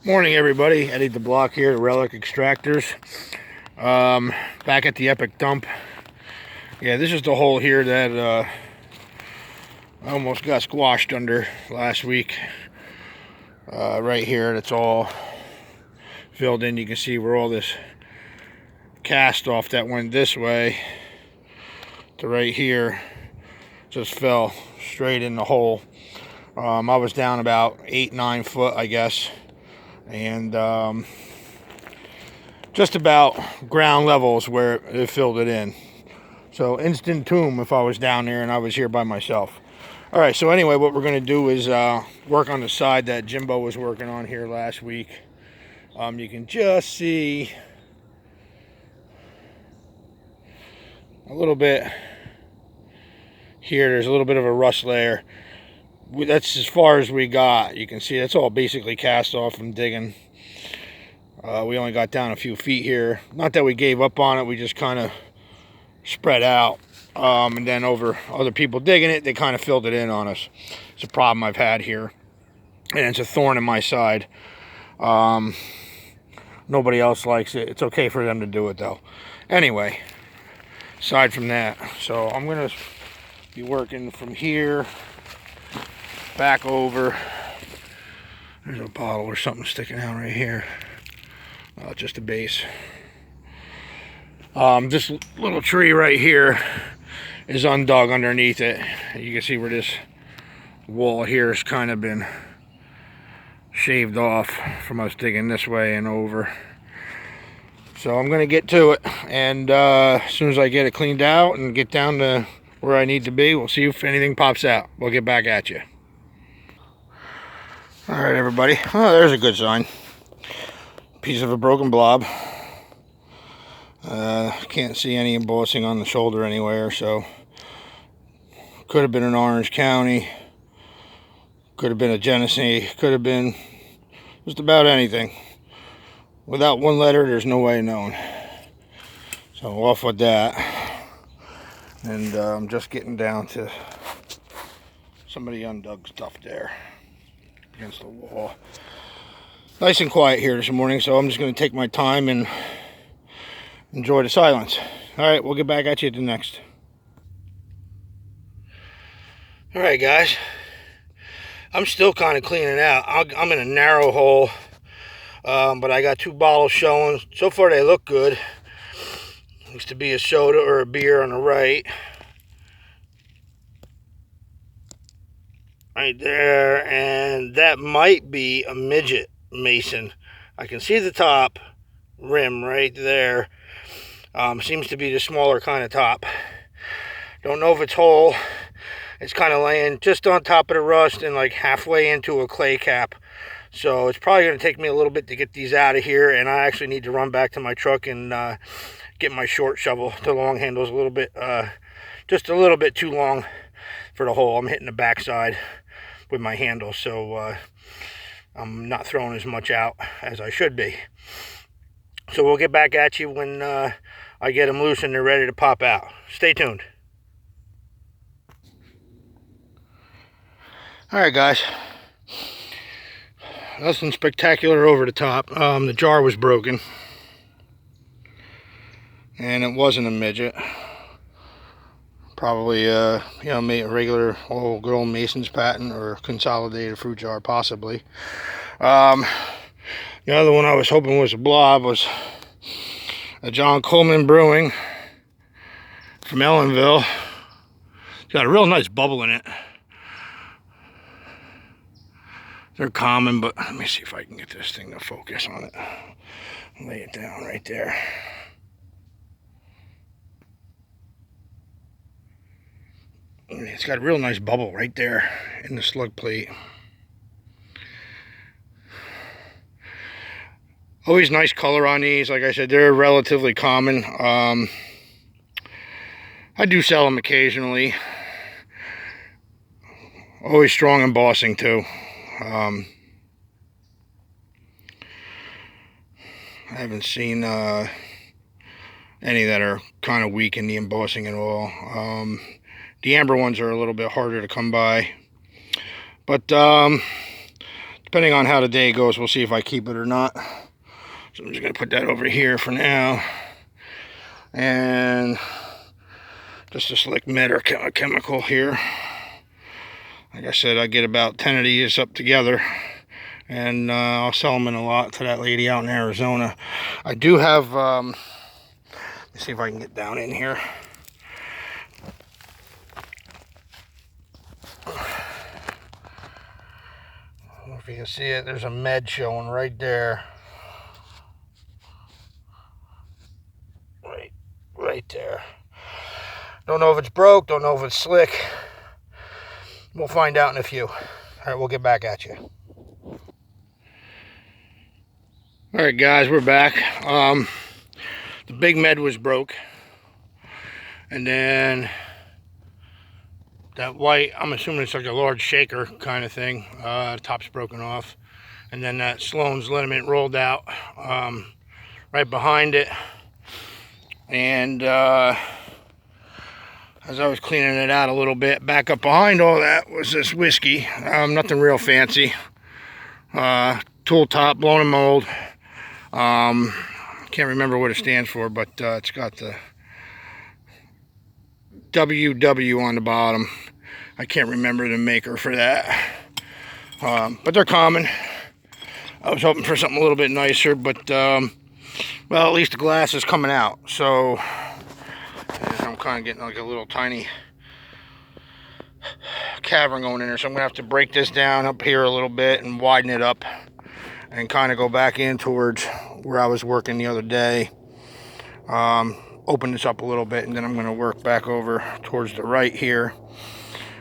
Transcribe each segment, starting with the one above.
Morning, everybody. Eddie the Block here, Relic Extractors. Back at the Epic Dump. Yeah, this is the hole here that I almost got squashed under last week. Right here, that's all filled in. You can see where all this cast off that went this way to right here just fell straight in the hole. I was down about 8-9 foot, I guess, and just about ground level is where it filled it in. So instant tomb if I was down there and I was here by myself. All right, so anyway, what we're going to do is work on the side that Jimbo was working on here last week. You can just see a little bit here. There's a little bit of a rust layer. That's as far as we got. You can see that's all basically cast off from digging. We only got down a few feet here. Not that we gave up on it, we just kind of spread out. And then over other people digging it, they kind of filled it in on us. It's a problem I've had here, and it's a thorn in my side. Nobody else likes it. It's okay for them to do it though. Anyway, aside from that, so I'm gonna be working from here back over. There's a bottle or something sticking out right here. Just a base. This little tree right here is undug underneath it. You can see where this wall here has kind of been shaved off from us digging this way and over. So I'm going to get to it, and as soon as I get it cleaned out and get down to where I need to be, we'll see if anything pops out. We'll get back at you. All right, everybody. Oh, there's a good sign. Piece of a broken blob. Can't see any embossing on the shoulder anywhere, so could have been an Orange County, could have been a Genesee, could have been just about anything. Without one letter, there's no way of knowing. So off with that, and I'm just getting down to some of the undug stuff there against the wall. Nice and quiet here this morning, so I'm just going to take my time and enjoy the silence. All right, we'll get back at you at the next. All right, guys. I'm still kind of cleaning out. I'm in a narrow hole, but I got two bottles showing. So far, they look good. Looks to be a soda or a beer on the right. Right there, and that might be a midget mason. I can see the top rim right there. Seems to be the smaller kind of top. Don't know if it's whole. It's kind of laying just on top of the rust and like halfway into a clay cap. So it's probably going to take me a little bit to get these out of here, and I actually need to run back to my truck and get my short shovel. The long handle's a little bit, just a little bit too long for the hole. I'm hitting the backside with my handle, so I'm not throwing as much out as I should be. So we'll get back at you when I get them loose and they're ready to pop out. Stay tuned. All right, guys. Nothing spectacular over the top. The jar was broken, and it wasn't a midget. Probably, a regular old good old Mason's patent or consolidated fruit jar, possibly. The other one I was hoping was a blob was a John Coleman Brewing from Ellenville. It's got a real nice bubble in it. They're common, but let me see if I can get this thing to focus on it. Lay it down right there. It's got a real nice bubble right there in the slug plate. Always nice color on these. Like I said, they're relatively common. I do sell them occasionally. Always strong embossing too. I haven't seen any that are kind of weak in the embossing at all. The amber ones are a little bit harder to come by, but depending on how the day goes, we'll see if I keep it or not. So I'm just going to put that over here for now. And just a slick med or chemical here. Like I said, I get about 10 of these up together, and I'll sell them in a lot to that lady out in Arizona. I do have, let me see if I can get down in here. If you can see it, there's a med showing right there. Right there. Don't know if it's broke, don't know if it's slick. We'll find out in a few. All right, we'll get back at you. All right, guys, we're back. The big med was broke. And then that white, I'm assuming it's like a large shaker kind of thing. Top's broken off. And then that Sloan's liniment rolled out right behind it. And as I was cleaning it out a little bit, back up behind all that was this whiskey. Nothing real fancy. Tool top, blown and mold. Can't remember what it stands for, but it's got the WW on the bottom. I can't remember the maker for that. But they're common. I was hoping for something a little bit nicer, but well, at least the glass is coming out. So I'm kind of getting like a little tiny cavern going in there. So I'm gonna have to break this down up here a little bit and widen it up and kind of go back in towards where I was working the other day. Open this up a little bit, and then I'm going to work back over towards the right here,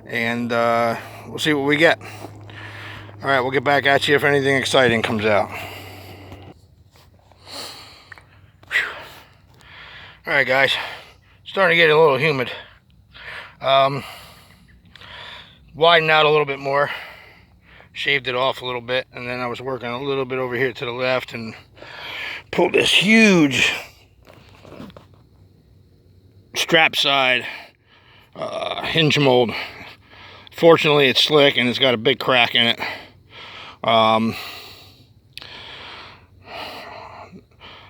and we'll see what we get. All right, we'll get back at you if anything exciting comes out. Whew. All right, guys, starting to get a little humid. Widen out a little bit more, shaved it off a little bit, and then I was working a little bit over here to the left and pulled this huge strap side hinge mold. Fortunately, it's slick and it's got a big crack in it. I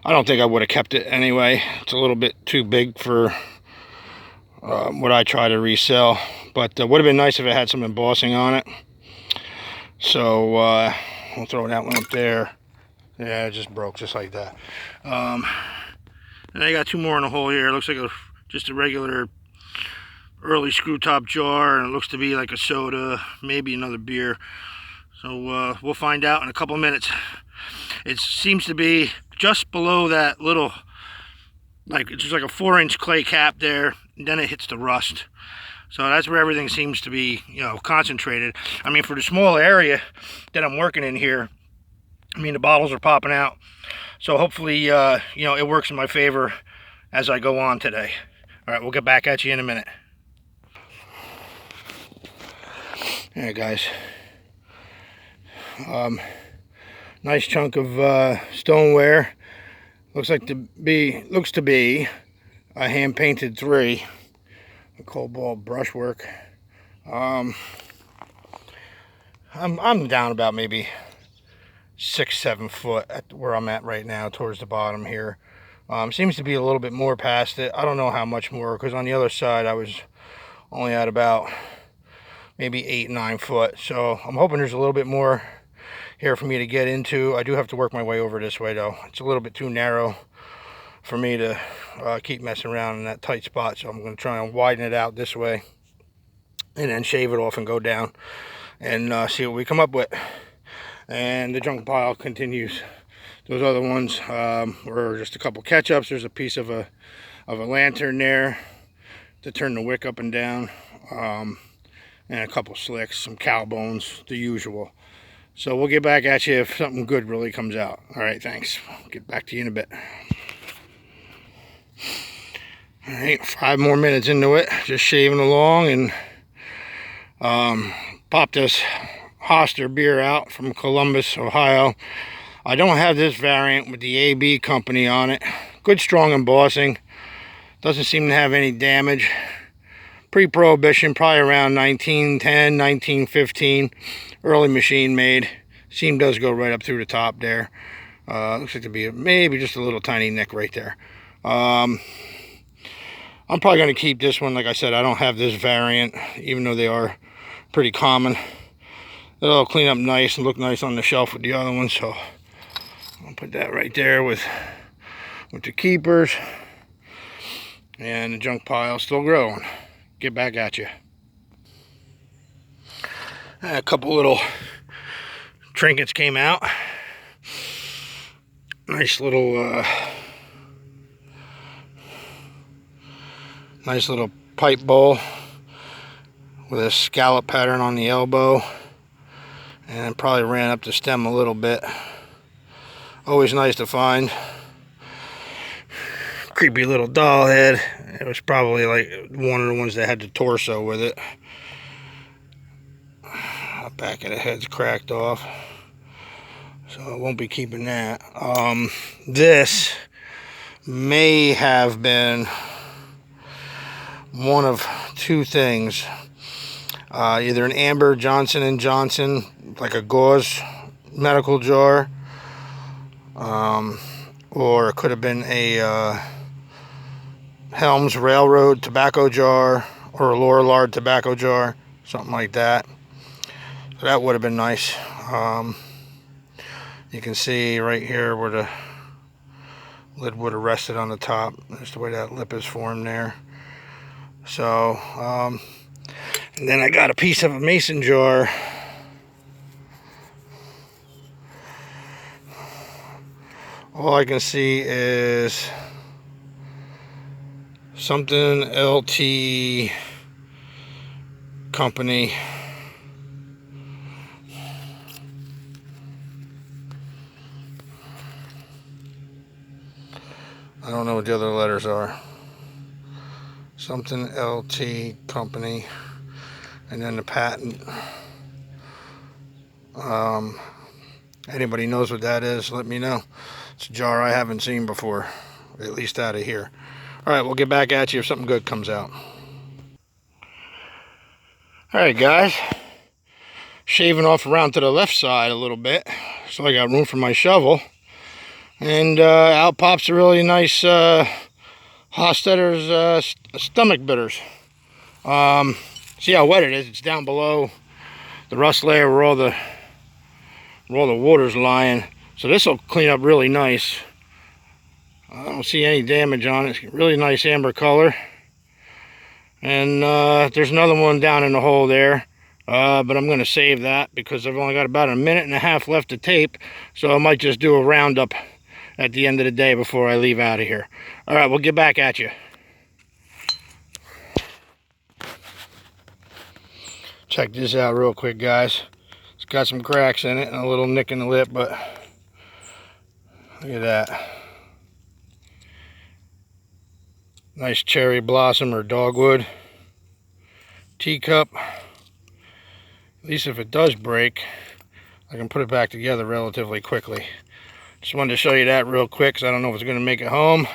don't think I would have kept it anyway. It's a little bit too big for what I try to resell, but would have been nice if it had some embossing on it. So we'll throw that one up there. Yeah, it just broke just like that. And I got two more in the hole here. It looks like just a regular early screw top jar, and it looks to be like a soda, maybe another beer. So we'll find out in a couple of minutes. It seems to be just below that little, like it's just like a 4-inch clay cap there, and then it hits the rust. So that's where everything seems to be, you know, concentrated. I mean, for the small area that I'm working in here, I mean, the bottles are popping out. So hopefully, you know, it works in my favor as I go on today. All right, we'll get back at you in a minute. All right, guys. Nice chunk of stoneware. Looks to be a hand painted 3. A cobalt brushwork. I'm down about maybe 6-7 foot at where I'm at right now, towards the bottom here. Seems to be a little bit more past it. I don't know how much more, because on the other side I was only at about maybe 8-9 foot. So I'm hoping there's a little bit more here for me to get into. I do have to work my way over this way though. It's a little bit too narrow for me to keep messing around in that tight spot. So I'm going to try and widen it out this way and then shave it off and go down and see what we come up with. And the junk pile continues. Those other ones were just a couple catch-ups. There's a piece of a lantern there to turn the wick up and down, and a couple slicks, some cow bones, the usual. So we'll get back at you if something good really comes out. All right, thanks. I'll get back to you in a bit. All right, 5 more minutes into it, just shaving along, and pop this HOSTETTER beer out from Columbus, Ohio. I don't have this variant with the AB company on it. Good strong embossing. Doesn't seem to have any damage. Pre-prohibition, probably around 1910, 1915. Early machine made. Seam does go right up through the top there. Looks like to be maybe just a little tiny nick right there. I'm probably going to keep this one. Like I said, I don't have this variant, even though they are pretty common. It'll clean up nice and look nice on the shelf with the other ones. So I'll put that right there with the keepers. And the junk pile still growing. Get back at you. A couple little trinkets came out. Nice little pipe bowl with a scallop pattern on the elbow, and probably ran up the stem a little bit. Always nice to find. Creepy little doll head. It was probably like one of the ones that had the torso with it. The back of the head's cracked off, so I won't be keeping that. This may have been one of two things. Either an amber Johnson & Johnson, like a gauze medical jar, or it could have been a Helms Railroad tobacco jar, or a Lorillard tobacco jar, something like that. So that would have been nice. You can see right here where the lid would have rested on the top. That's the way that lip is formed there. So, and then I got a piece of a mason jar. All I can see is something LT company. I don't know what the other letters are. Something LT company, and then the patent. Anybody knows what that is, let me know. It's a jar I haven't seen before, at least out of here. All right, we'll get back at you if something good comes out. All right, guys. Shaving off around to the left side a little bit, so I got room for my shovel. And out pops a really nice HOSTETTERS stomach bitters. See how wet it is? It's down below the rust layer where all the water's lying. So this will clean up really nice. I don't see any damage on it. It's really nice amber color. And there's another one down in the hole there. But I'm going to save that because I've only got about 1.5 minutes left to tape. So I might just do a roundup at the end of the day before I leave out of here. All right, we'll get back at you. Check this out real quick, guys. It's got some cracks in it and a little nick in the lip, but look at that. Nice cherry blossom or dogwood teacup. At least if it does break, I can put it back together relatively quickly. Just wanted to show you that real quick because I don't know if it's going to make it home.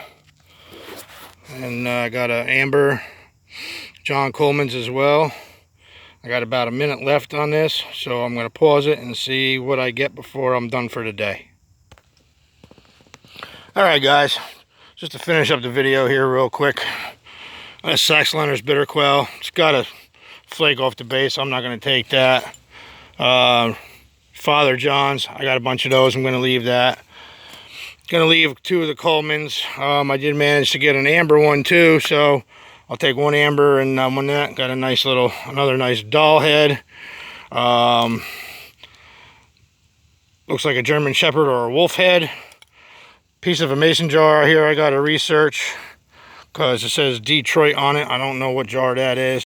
And I got an amber John Coleman's as well. I got about 1 minute left on this, so I'm going to pause it and see what I get before I'm done for the day. Alright guys, just to finish up the video here real quick. That's Sax Leonard's Bitter Quell. It's got a flake off the base, so I'm not going to take that. Father John's, I got a bunch of those. I'm going to leave that. Going to leave 2 of the Coleman's. I did manage to get an amber one too, so I'll take 1 amber and 1 that. Got a nice little, another nice doll head. Looks like a German Shepherd or a wolf head. Piece of a mason jar here I got to research because it says Detroit on it. I don't know what jar that is.